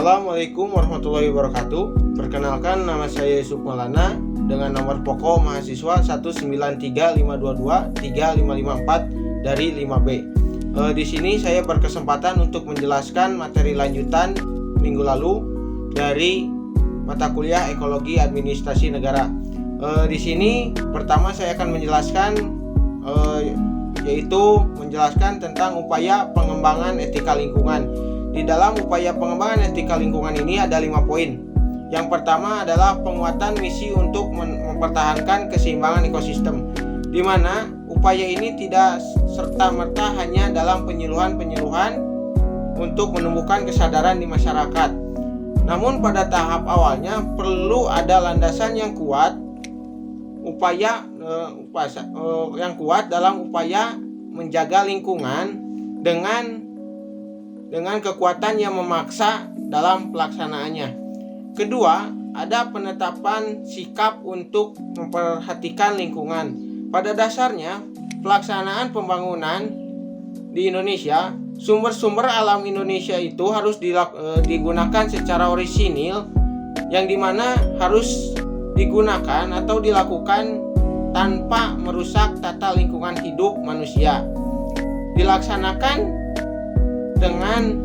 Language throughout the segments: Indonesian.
Assalamualaikum warahmatullahi wabarakatuh. Perkenalkan, nama saya Yusuf Maulana dengan nomor pokok mahasiswa 19352235554 dari 5B. Di sini saya berkesempatan untuk menjelaskan materi lanjutan minggu lalu dari mata kuliah Ekologi Administrasi Negara. Di sini pertama saya akan menjelaskan yaitu menjelaskan tentang upaya pengembangan etika lingkungan. Di dalam upaya pengembangan etika lingkungan ini ada 5 poin. Yang pertama adalah penguatan misi untuk mempertahankan keseimbangan ekosistem, di mana upaya ini tidak serta-merta hanya dalam penyuluhan untuk menumbuhkan kesadaran di masyarakat. Namun pada tahap awalnya perlu ada landasan yang kuat, dalam upaya menjaga lingkungan dengan kekuatan yang memaksa dalam pelaksanaannya. Kedua, ada penetapan sikap untuk memperhatikan lingkungan. Pada dasarnya, pelaksanaan pembangunan di Indonesia, sumber-sumber alam Indonesia itu harus digunakan secara orisinil, yang dimana harus digunakan atau dilakukan tanpa merusak tata lingkungan hidup manusia. Dilaksanakan dengan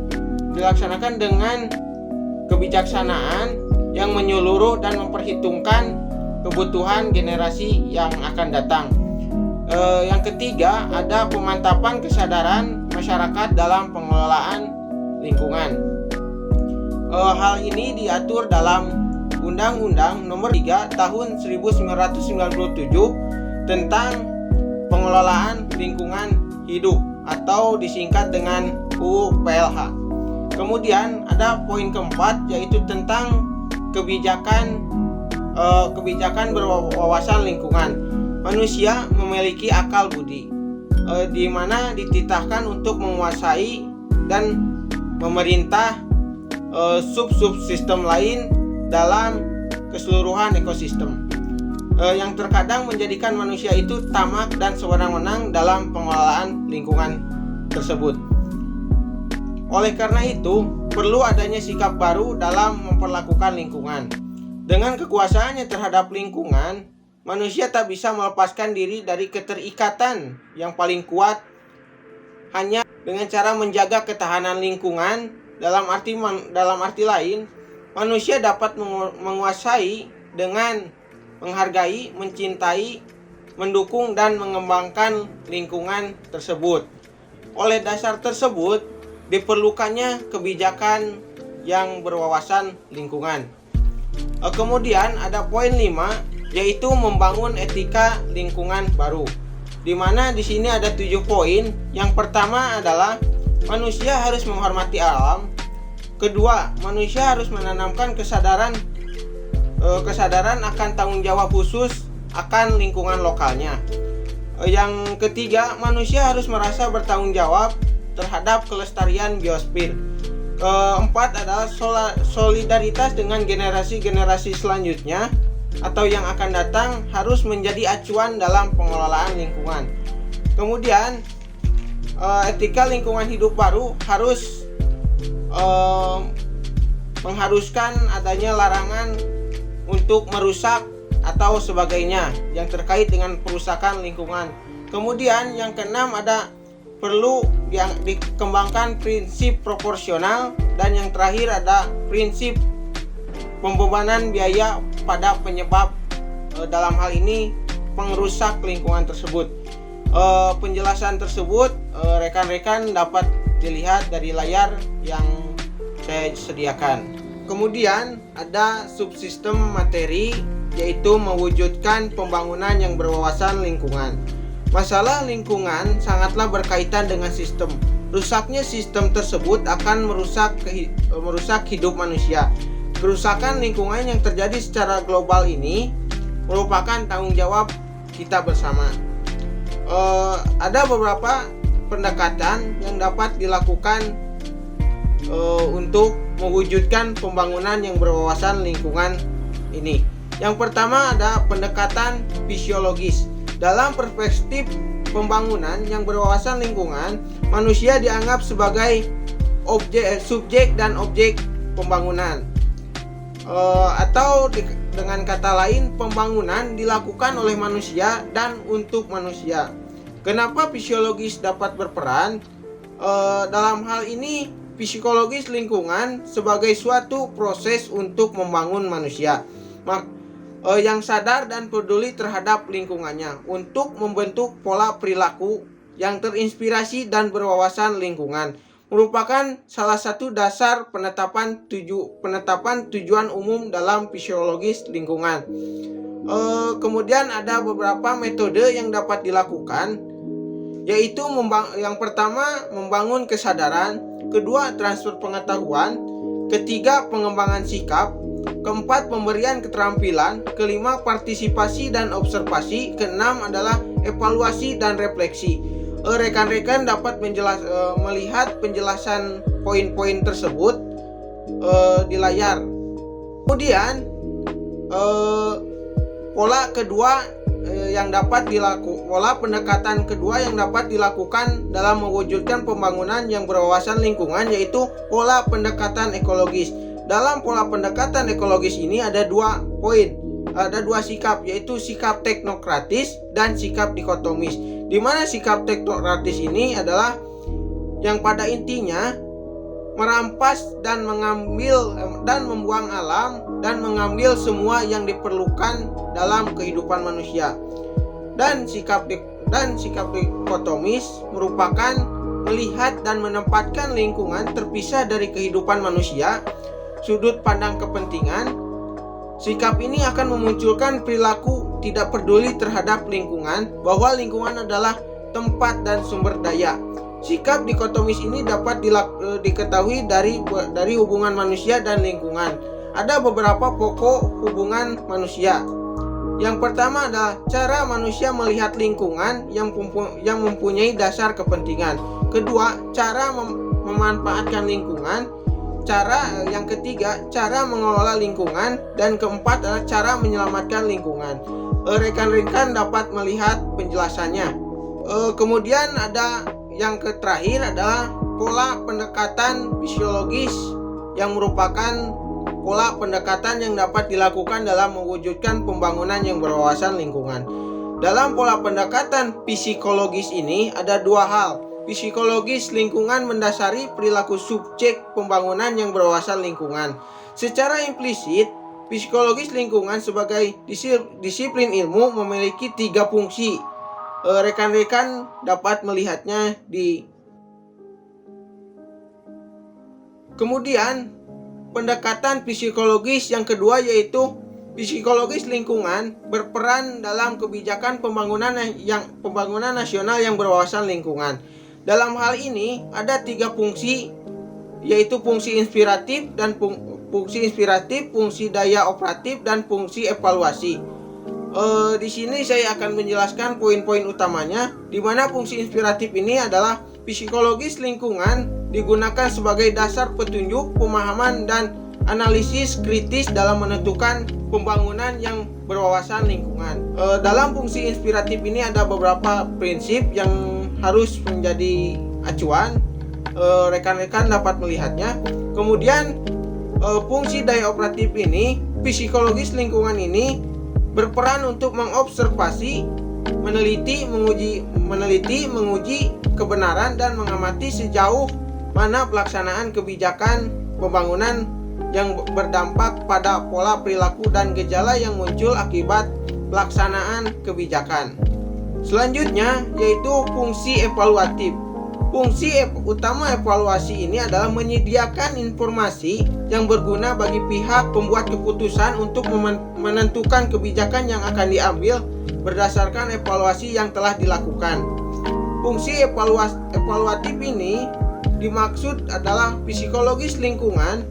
kebijaksanaan yang menyeluruh dan memperhitungkan kebutuhan generasi yang akan datang. Yang ketiga, ada pemantapan kesadaran masyarakat dalam pengelolaan lingkungan. Hal ini diatur dalam Undang-Undang Nomor 3 Tahun 1997 tentang pengelolaan lingkungan hidup atau disingkat dengan UU PLH. Kemudian ada poin keempat, yaitu tentang kebijakan berwawasan lingkungan. Manusia memiliki akal budi, di mana dititahkan untuk menguasai dan memerintah subsistem lain dalam keseluruhan ekosistem, yang terkadang menjadikan manusia itu tamak dan sewenang-wenang dalam pengelolaan lingkungan tersebut. Oleh karena itu, perlu adanya sikap baru dalam memperlakukan lingkungan. Dengan kekuasaannya terhadap lingkungan, manusia tak bisa melepaskan diri dari keterikatan yang paling kuat hanya dengan cara menjaga ketahanan lingkungan. Dalam arti lain, manusia dapat menguasai dengan menghargai, mencintai, mendukung, dan mengembangkan lingkungan tersebut. Oleh dasar tersebut, diperlukannya kebijakan yang berwawasan lingkungan. Kemudian ada poin 5, yaitu membangun etika lingkungan baru, di mana di sini ada 7 poin. Yang pertama adalah manusia harus menghormati alam. Kedua, manusia harus menanamkan kesadaran akan tanggung jawab khusus akan lingkungan lokalnya. Yang ketiga, manusia harus merasa bertanggung jawab terhadap kelestarian biosfer. Keempat adalah solidaritas dengan generasi-generasi selanjutnya atau yang akan datang harus menjadi acuan dalam pengelolaan lingkungan. Kemudian etika lingkungan hidup baru harus mengharuskan adanya larangan untuk merusak atau sebagainya yang terkait dengan perusakan lingkungan. Kemudian yang keenam, ada perlu dikembangkan prinsip proporsional, dan yang terakhir ada prinsip pembebanan biaya pada penyebab, dalam hal ini pengrusak lingkungan tersebut. Penjelasan tersebut rekan-rekan dapat dilihat dari layar yang saya sediakan. Kemudian ada subsistem materi, yaitu mewujudkan pembangunan yang berwawasan lingkungan. Masalah lingkungan sangatlah berkaitan dengan sistem. Rusaknya sistem tersebut akan merusak hidup manusia. Kerusakan lingkungan yang terjadi secara global ini merupakan tanggung jawab kita bersama. Ada beberapa pendekatan yang dapat dilakukan untuk mewujudkan pembangunan yang berwawasan lingkungan ini. Yang pertama ada pendekatan fisiologis. Dalam perspektif pembangunan yang berwawasan lingkungan, manusia dianggap sebagai subjek dan objek pembangunan. Atau dengan kata lain, pembangunan dilakukan oleh manusia dan untuk manusia. Kenapa fisiologis dapat berperan? Dalam hal ini, psikologis lingkungan sebagai suatu proses untuk membangun manusia yang sadar dan peduli terhadap lingkungannya untuk membentuk pola perilaku yang terinspirasi dan berwawasan lingkungan. Merupakan salah satu dasar penetapan tujuan umum dalam fisiologis lingkungan. Kemudian ada beberapa metode yang dapat dilakukan, yaitu yang pertama membangun kesadaran, kedua transfer pengetahuan, ketiga pengembangan sikap, keempat pemberian keterampilan, kelima partisipasi dan observasi, keenam adalah evaluasi dan refleksi. Rekan-rekan dapat melihat penjelasan poin-poin tersebut di layar. Kemudian pola pendekatan kedua yang dapat dilakukan dalam mewujudkan pembangunan yang berwawasan lingkungan, yaitu pola pendekatan ekologis. Dalam pola pendekatan ekologis ini ada dua sikap, yaitu sikap teknokratis dan sikap dikotomis. Di mana sikap teknokratis ini adalah yang pada intinya merampas dan mengambil dan membuang alam dan mengambil semua yang diperlukan dalam kehidupan manusia. Dan sikap dikotomis merupakan melihat dan menempatkan lingkungan terpisah dari kehidupan manusia, sudut pandang kepentingan. Sikap ini akan memunculkan perilaku tidak peduli terhadap lingkungan, bahwa lingkungan adalah tempat dan sumber daya. Sikap dikotomis ini dapat diketahui dari hubungan manusia dan lingkungan. Ada beberapa pokok hubungan manusia. Yang pertama adalah cara manusia melihat lingkungan yang mempunyai dasar kepentingan. Kedua, cara memanfaatkan lingkungan. Yang ketiga, cara mengelola lingkungan. Dan keempat adalah cara menyelamatkan lingkungan. Rekan-rekan dapat melihat penjelasannya. Kemudian ada yang terakhir adalah pola pendekatan fisiologis, yang merupakan pola pendekatan yang dapat dilakukan dalam mewujudkan pembangunan yang berwawasan lingkungan. Dalam pola pendekatan psikologis ini ada dua hal. Psikologis lingkungan mendasari perilaku subjek pembangunan yang berwawasan lingkungan. Secara implisit, psikologis lingkungan sebagai disiplin ilmu memiliki 3 fungsi. Rekan-rekan dapat melihatnya di. Kemudian, pendekatan psikologis yang kedua yaitu psikologis lingkungan berperan dalam kebijakan pembangunan nasional yang berwawasan lingkungan. Dalam hal ini ada 3 fungsi, yaitu fungsi inspiratif, fungsi daya operatif, dan fungsi evaluasi. Di sini saya akan menjelaskan poin-poin utamanya, di mana fungsi inspiratif ini adalah psikologis lingkungan digunakan sebagai dasar petunjuk, pemahaman, dan analisis kritis dalam menentukan pembangunan yang berwawasan lingkungan. Dalam fungsi inspiratif ini ada beberapa prinsip yang harus menjadi acuan. Rekan-rekan dapat melihatnya. Kemudian fungsi daya operatif ini, psikologis lingkungan ini berperan untuk mengobservasi, meneliti, menguji kebenaran, dan mengamati sejauh mana pelaksanaan kebijakan pembangunan yang berdampak pada pola perilaku dan gejala yang muncul akibat pelaksanaan kebijakan. Selanjutnya yaitu fungsi evaluatif. Fungsi utama evaluasi ini adalah menyediakan informasi yang berguna bagi pihak pembuat keputusan untuk menentukan kebijakan yang akan diambil berdasarkan evaluasi yang telah dilakukan. Fungsi evaluatif ini dimaksud adalah psikologis lingkungan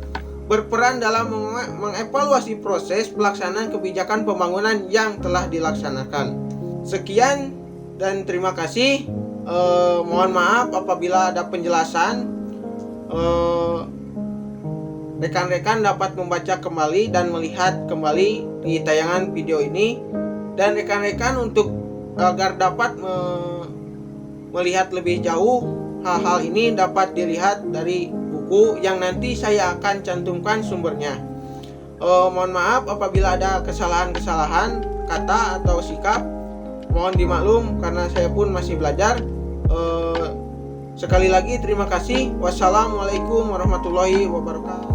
berperan dalam mengevaluasi proses pelaksanaan kebijakan pembangunan yang telah dilaksanakan. Sekian dan terima kasih. Mohon maaf apabila ada penjelasan. Rekan-rekan dapat membaca kembali dan melihat kembali di tayangan video ini, dan rekan-rekan untuk agar dapat melihat lebih jauh hal-hal ini dapat dilihat dari buku buku yang nanti saya akan cantumkan sumbernya. Mohon maaf apabila ada kesalahan-kesalahan kata atau sikap. Mohon dimaklum karena saya pun masih belajar. Sekali lagi terima kasih. Wassalamualaikum warahmatullahi wabarakatuh.